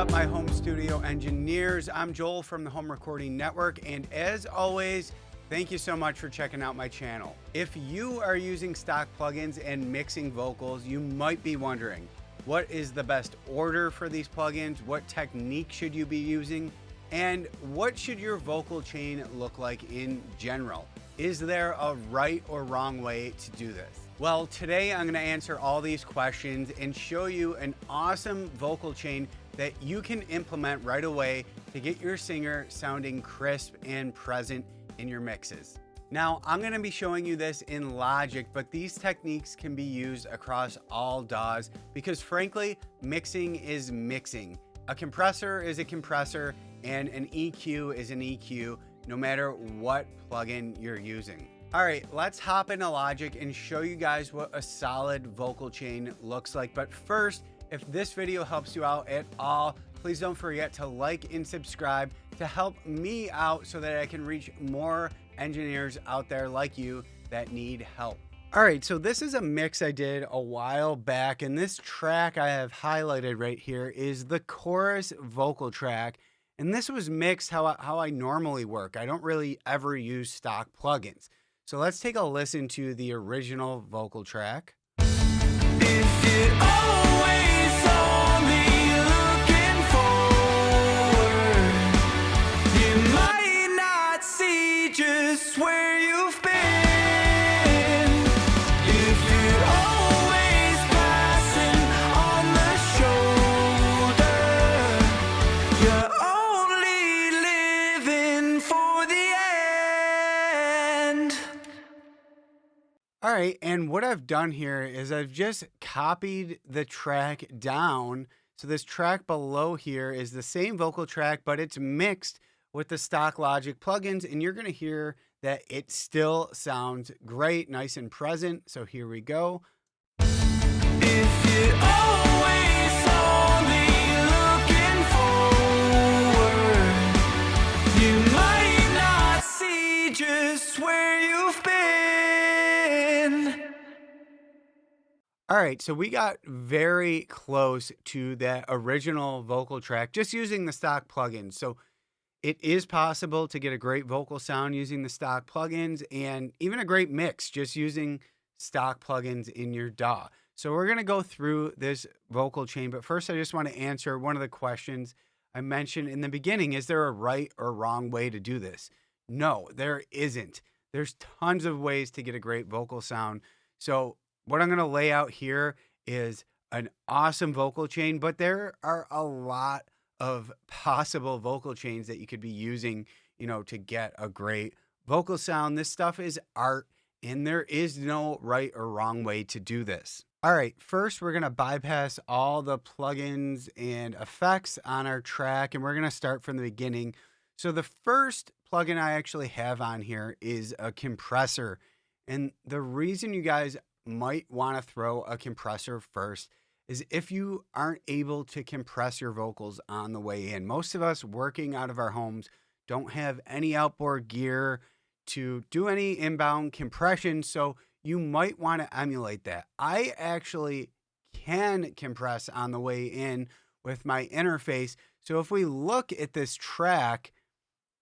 up, my home studio engineers? I'm Joel from the Home Recording Network, and as always, thank you so much for checking out my channel. If you are using stock plugins and mixing vocals, you might be wondering, what is the best order for these plugins? What technique should you be using? And what should your vocal chain look like in general? Is there a right or wrong way to do this? Well, today I'm going to answer all these questions and show you an awesome vocal chain that you can implement right away to get your singer sounding crisp and present in your mixes. Now, I'm going to be showing you this in Logic, but these techniques can be used across all DAWs because frankly, mixing is mixing. A compressor is a compressor and an EQ is an EQ, no matter what plugin you're using. All right, let's hop into Logic and show you guys what a solid vocal chain looks like. But first, if this video helps you out at all, please don't forget to like and subscribe to help me out so that I can reach more engineers out there like you that need help. All right, so this is a mix I did a while back, and this track I have highlighted right here is the chorus vocal track. And this was mixed how I normally work. I don't really ever use stock plugins. So let's take a listen to the original vocal track. If you're always only looking forward, you might not see just where you've been. If you're always passing on the shoulder, you're only living for the end. All right, and what I've done here is I've just copied the track down. So this track below here is the same vocal track, but it's mixed with the stock Logic plugins, and you're gonna hear that it still sounds great, nice and present. So here we go. If you're always only looking forward, you might not see just where you've been. All right, so we got very close to that original vocal track just using the stock plugins. So it is possible to get a great vocal sound using the stock plugins and even a great mix just using stock plugins in your DAW. So we're going to go through this vocal chain, but first I just want to answer one of the questions I mentioned in the beginning. Is there a right or wrong way to do this? No, there isn't. There's tons of ways to get a great vocal sound. So what I'm going to lay out here is an awesome vocal chain, but there are a lot of possible vocal chains that you could be using, to get a great vocal sound. This stuff is art, and there is no right or wrong way to do this. All right, first we're going to bypass all the plugins and effects on our track, and we're going to start from the beginning. So the first plugin I actually have on here is a compressor. And the reason you guys might want to throw a compressor first is if you aren't able to compress your vocals on the way in. Most of us working out of our homes don't have any outboard gear to do any inbound compression, so you might want to emulate that. I actually can compress on the way in with my interface. So if we look at this track,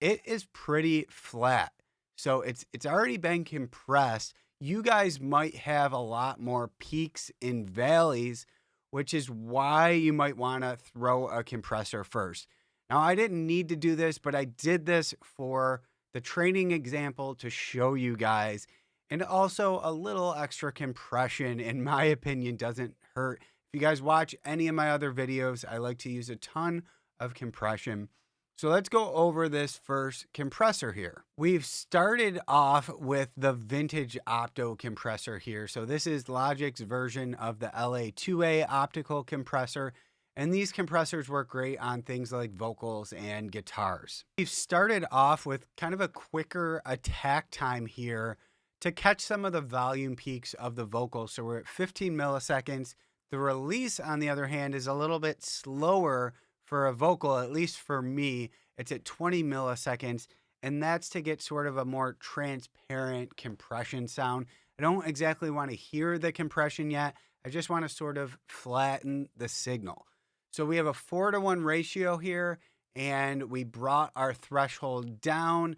it is pretty flat. So it's already been compressed. You guys might have a lot more peaks and valleys, which is why you might want to throw a compressor first. Now, I didn't need to do this, but I did this for the training example to show you guys. And also a little extra compression, in my opinion, doesn't hurt. If you guys watch any of my other videos, I like to use a ton of compression. So let's go over this first compressor here. We've started off with the vintage opto compressor here. So this is Logic's version of the LA2A optical compressor. And these compressors work great on things like vocals and guitars. We've started off with kind of a quicker attack time here to catch some of the volume peaks of the vocals. So we're at 15 milliseconds. The release, on the other hand, is a little bit slower for a vocal, at least for me. It's at 20 milliseconds, and that's to get sort of a more transparent compression sound. I don't exactly want to hear the compression yet. I just want to sort of flatten the signal. So we have a 4-to-1 ratio here, and we brought our threshold down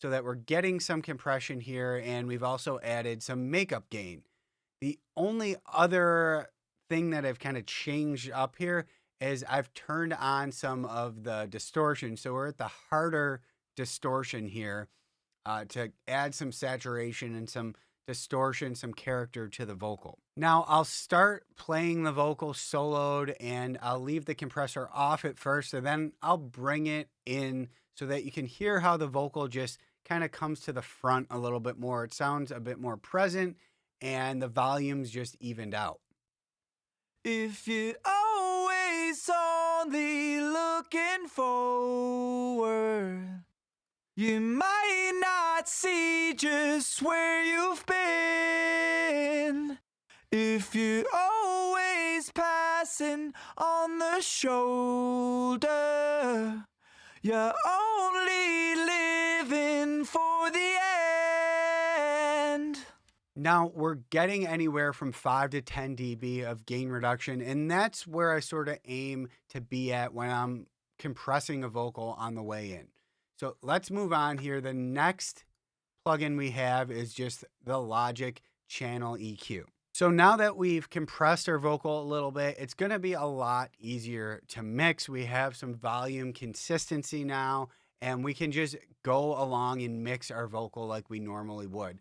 so that we're getting some compression here, and we've also added some makeup gain. The only other thing that I've kind of changed up here is I've turned on some of the distortion. So we're at the harder distortion here to add some saturation and some distortion, some character to the vocal. Now I'll start playing the vocal soloed and I'll leave the compressor off at first, and then I'll bring it in so that you can hear how the vocal just kind of comes to the front a little bit more. It sounds a bit more present and the volume's just evened out. If you're always only looking forward, you might not see just where you've been. If you're always passing on the shoulder, you're only living for the end. Now we're getting anywhere from 5 to 10 dB of gain reduction, and that's where I sort of aim to be at when I'm compressing a vocal on the way in. So let's move on here. The next plugin we have is just the Logic Channel EQ. So now that we've compressed our vocal a little bit, it's going to be a lot easier to mix. We have some volume consistency now, and we can just go along and mix our vocal like we normally would.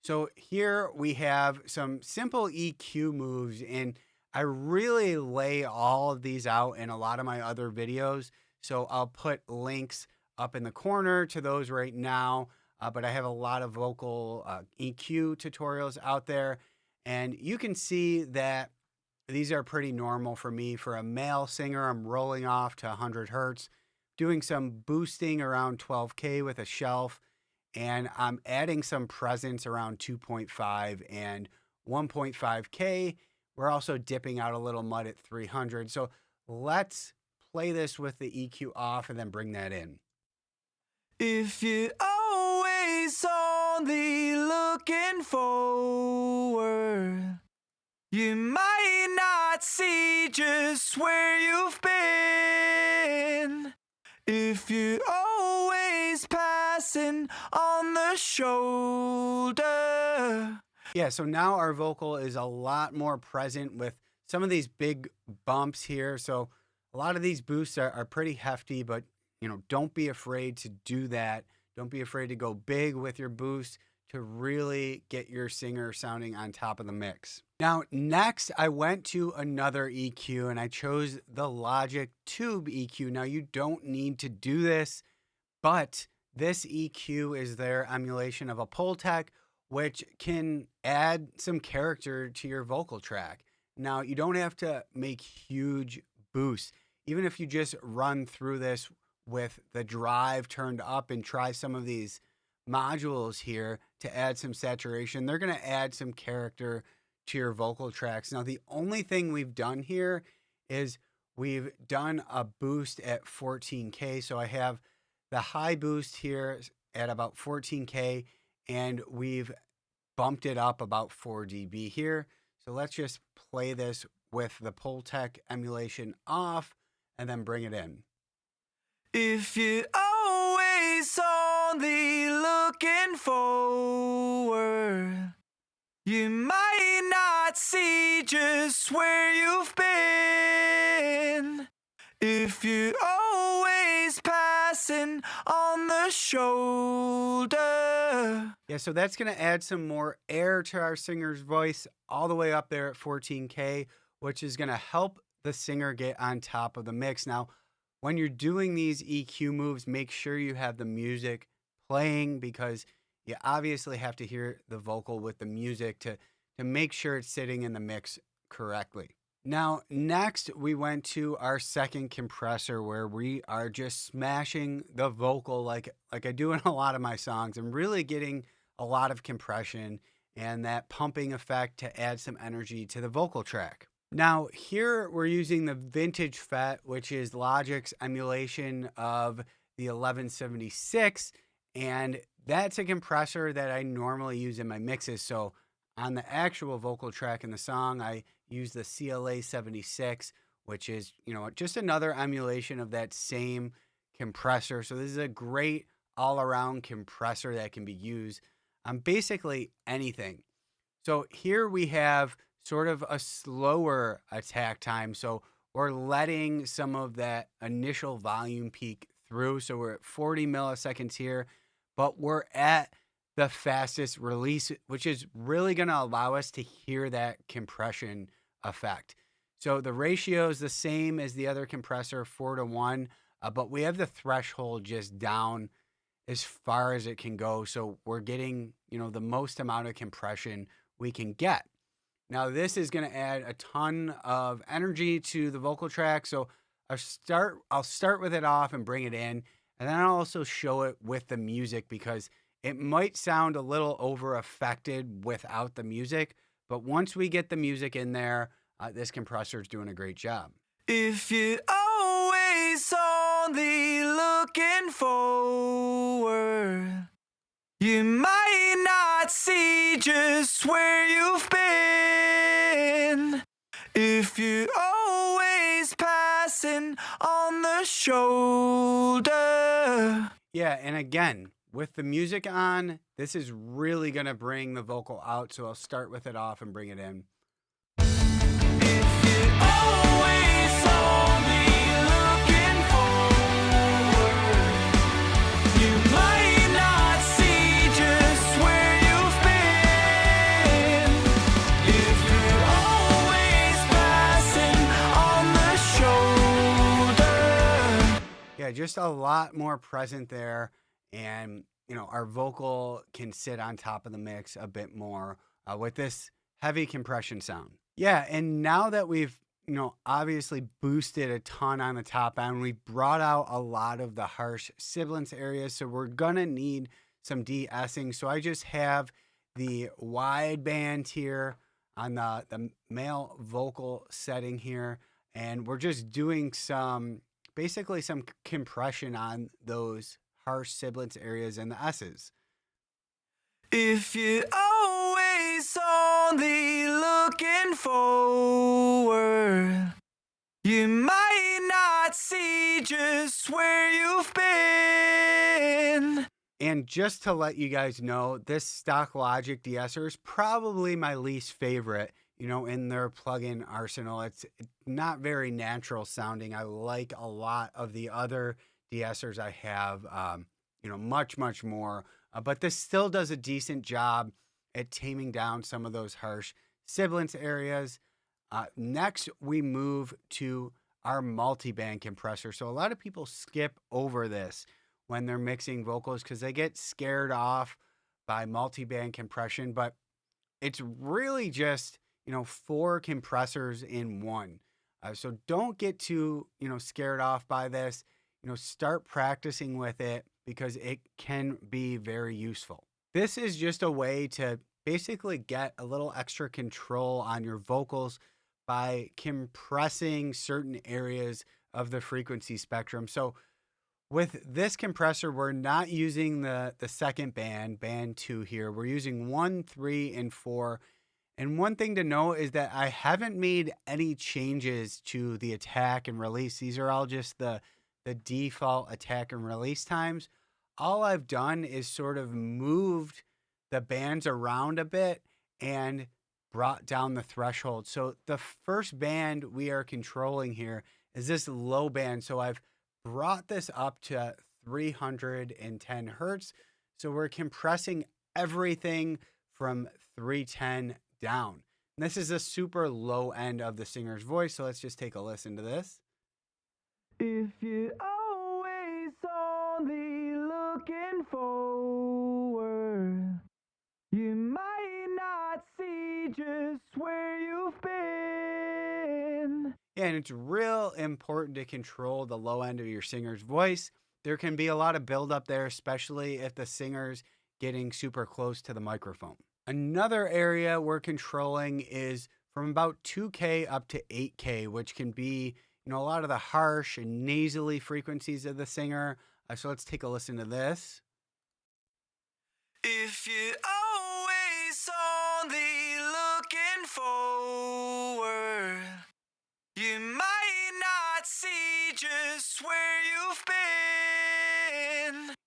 So here we have some simple EQ moves, and I really lay all of these out in a lot of my other videos. So I'll put links up in the corner to those right now, but I have a lot of vocal EQ tutorials out there. And you can see that these are pretty normal for me. For a male singer, I'm rolling off to 100 hertz, doing some boosting around 12K with a shelf, and I'm adding some presence around 2.5 and 1.5K. We're also dipping out a little mud at 300. So let's play this with the EQ off and then bring that in. If you're always only looking forward, you might not see just where you've been. If you're always passing on the shoulder. Yeah, so now our vocal is a lot more present with some of these big bumps here. So a lot of these boosts are pretty hefty, but don't be afraid to do that. Don't be afraid to go big with your boost to really get your singer sounding on top of the mix. Now, next, I went to another EQ and I chose the Logic Tube EQ. Now, you don't need to do this, but this EQ is their emulation of a Pultec, which can add some character to your vocal track. Now, you don't have to make huge boosts. Even if you just run through this with the drive turned up and try some of these modules here to add some saturation, they're going to add some character to your vocal tracks. Now, the only thing we've done here is we've done a boost at 14K. So I have the high boost here at about 14K, and we've bumped it up about 4 dB here. So let's just play this with the Pultec emulation off and then bring it in. If you're always only looking forward, you might not see just where you've been. If you're always passing on the shoulder. Yeah, so that's going to add some more air to our singer's voice all the way up there at 14K, which is going to help the singer get on top of the mix. Now, when you're doing these EQ moves, make sure you have the music playing, because you obviously have to hear the vocal with the music to make sure it's sitting in the mix correctly. Now, next, we went to our second compressor where we are just smashing the vocal like I do in a lot of my songs. I'm really getting a lot of compression and that pumping effect to add some energy to the vocal track. Now, here we're using the Vintage FET, which is Logic's emulation of the 1176, and that's a compressor that I normally use in my mixes. So on the actual vocal track in the song, I use the CLA 76, which is, just another emulation of that same compressor. So this is a great all-around compressor that can be used on basically anything. So here we have sort of a slower attack time. So we're letting some of that initial volume peak through. So we're at 40 milliseconds here, but we're at the fastest release, which is really going to allow us to hear that compression effect. So the ratio is the same as the other compressor, 4-to-1, but we have the threshold just down as far as it can go. So we're getting, the most amount of compression we can get. Now, this is going to add a ton of energy to the vocal track. So I'll start with it off and bring it in. And then I'll also show it with the music because it might sound a little over affected without the music. But once we get the music in there, this compressor is doing a great job. If you're always only looking forward, you might not see just where you've been. If you're always passing on the shoulder. Yeah, and again, with the music on, this is really going to bring the vocal out. So I'll start with it off and bring it in. If you're always only looking forward, you might not see just where you've been. If you're always passing on the shoulder. Yeah, just a lot more present there. And, our vocal can sit on top of the mix a bit more with this heavy compression sound. Yeah, and now that we've, obviously boosted a ton on the top end, we brought out a lot of the harsh sibilance areas. So we're going to need some de-essing. So I just have the wide band here on the male vocal setting here. And we're just doing basically some compression on those harsh sibilance areas and the S's. If you're always only looking forward, you might not see just where you've been. And just to let you guys know, this stock Logic de-esser is probably my least favorite, in their plugin arsenal. It's not very natural sounding. I like a lot of the other de-essers I have, much, much more. But this still does a decent job at taming down some of those harsh sibilance areas. Next, we move to our multi-band compressor. So a lot of people skip over this when they're mixing vocals because they get scared off by multi-band compression, but it's really just, 4 compressors in one. So don't get too, scared off by this. Start practicing with it because it can be very useful. This is just a way to basically get a little extra control on your vocals by compressing certain areas of the frequency spectrum. So with this compressor, we're not using the second band 2 here. We're using 1, 3, and 4. And one thing to note is that I haven't made any changes to the attack and release. These are all just the default attack and release times. All I've done is sort of moved the bands around a bit and brought down the threshold. So the first band we are controlling here is this low band. So I've brought this up to 310 hertz. So we're compressing everything from 310 down. And this is a super low end of the singer's voice. So let's just take a listen to this. If you're always only looking forward, you might not see just where you've been. Yeah, and it's real important to control the low end of your singer's voice. There can be a lot of buildup there, especially if the singer's getting super close to the microphone. Another area we're controlling is from about 2K up to 8K, which can be, a lot of the harsh and nasally frequencies of the singer. So let's take a listen to this. If you're always only looking forward, you might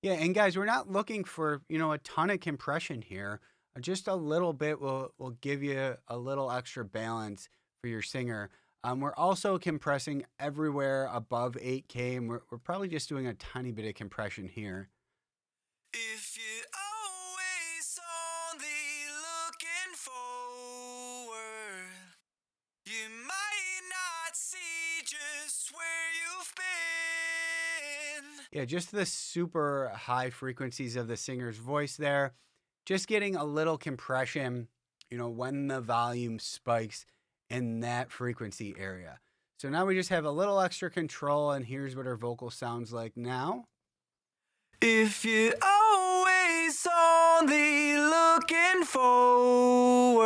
Yeah, and guys, we're not looking for, a ton of compression here. Just a little bit will give you a little extra balance for your singer. We're also compressing everywhere above 8K, and we're probably just doing a tiny bit of compression here. If you're always only looking forward, you might not see just where you've been. Yeah, just the super high frequencies of the singer's voice there. Just getting a little compression, when the volume spikes in that frequency area. So now we just have a little extra control, and here's what our vocal sounds like now. If you're always only looking forward,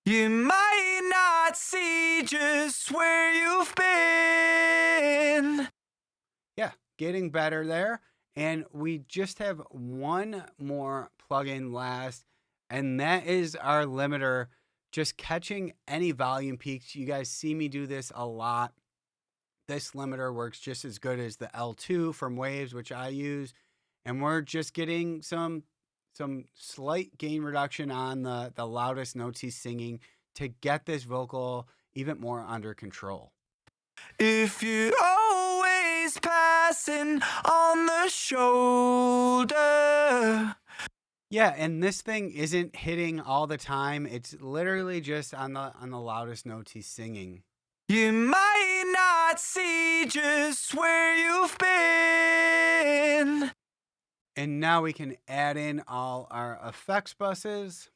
you might not see just where you've been. Yeah, getting better there. And we just have one more plugin last, and that is our limiter, just catching any volume peaks. You guys see me do this a lot. This limiter works just as good as the L2 from Waves, which I use. And we're just getting some slight gain reduction on the loudest notes he's singing to get this vocal even more under control. If you're always passing on the shoulder. Yeah, and this thing isn't hitting all the time. It's literally just on the loudest notes he's singing. You might not see just where you've been. And now we can add in all our effects buses.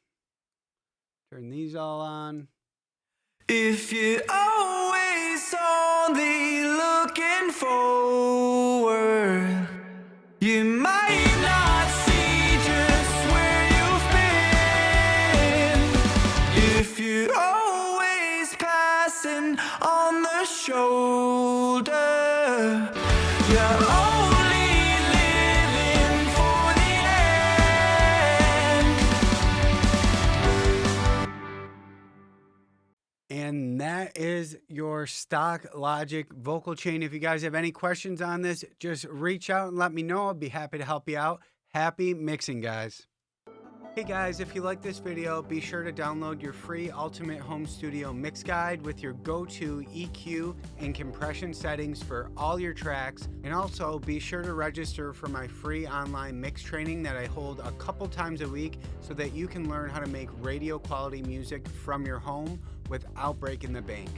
Turn these all on. If you're always only looking forward, you might not see just where you've been. If you're always passing on the shoulder, you're only living for the end. And that is your stock Logic vocal chain. If you guys have any questions on this, just reach out and let me know. I'll be happy to help you out. Happy mixing, guys. Hey guys, if you like this video, be sure to download your free Ultimate Home Studio Mix Guide with your go-to EQ and compression settings for all your tracks. And also be sure to register for my free online mix training that I hold a couple times a week so that you can learn how to make radio quality music from your home without breaking the bank.